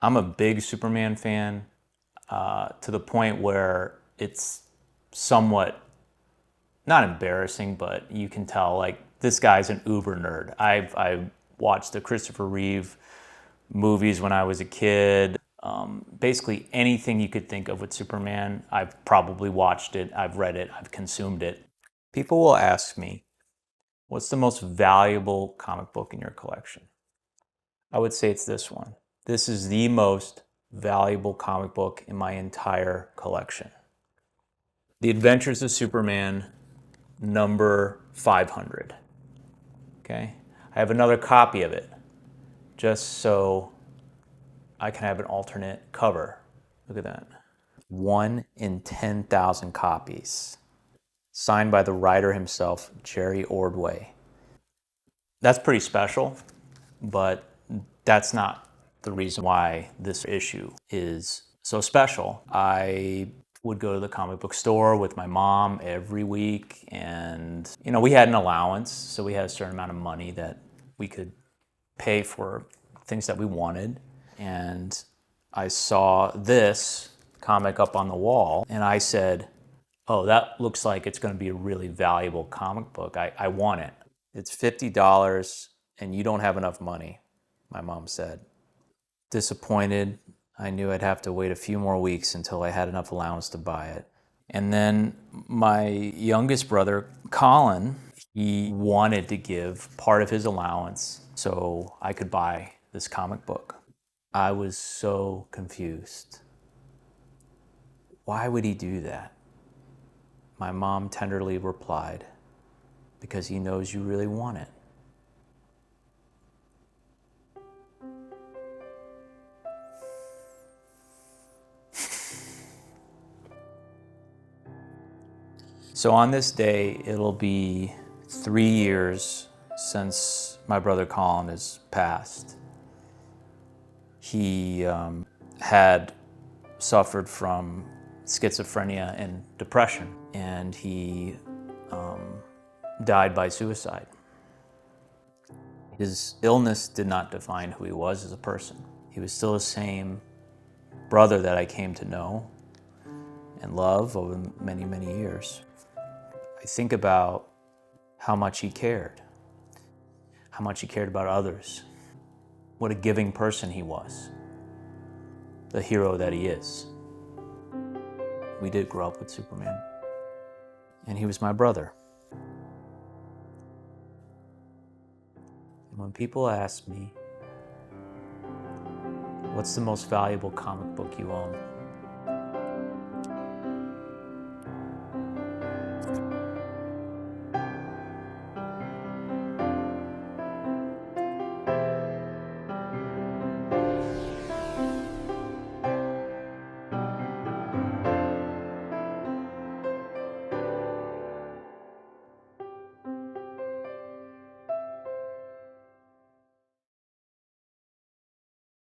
I'm a big Superman fan to the point where it's somewhat not embarrassing, but you can tell like this guy's an uber nerd. I watched the Christopher Reeve movies when I was a kid. Basically anything you could think of with Superman, I've probably watched it, I've read it, I've consumed it. People will ask me, what's the most valuable comic book in your collection? I would say it's this one. This is the most valuable comic book in my entire collection. The Adventures of Superman, number 500. Okay? I have another copy of it just so I can have an alternate cover. Look at that. 1 in 10,000 copies. Signed by the writer himself, Jerry Ordway. That's pretty special, but that's not the reason why this issue is so special. I would go to the comic book store with my mom every week, and we had an allowance, so we had a certain amount of money that we could pay for things that we wanted. And I saw this comic up on the wall, and I said, oh, that looks like it's going to be a really valuable comic book. I want it. It's $50 and you don't have enough money, my mom said. Disappointed. I knew I'd have to wait a few more weeks until I had enough allowance to buy it. And then my youngest brother, Collin, he wanted to give part of his allowance so I could buy this comic book. I was so confused. Why would he do that? My mom tenderly replied, because he knows you really want it. So on this day, it'll be 3 years since my brother Collin has passed. He had suffered from schizophrenia and depression, and he died by suicide. His illness did not define who he was as a person. He was still the same brother that I came to know and love over many, many years. I think about how much he cared about others, what a giving person he was, the hero that he is. We did grow up with Superman, and he was my brother. And when people ask me, what's the most valuable comic book you own?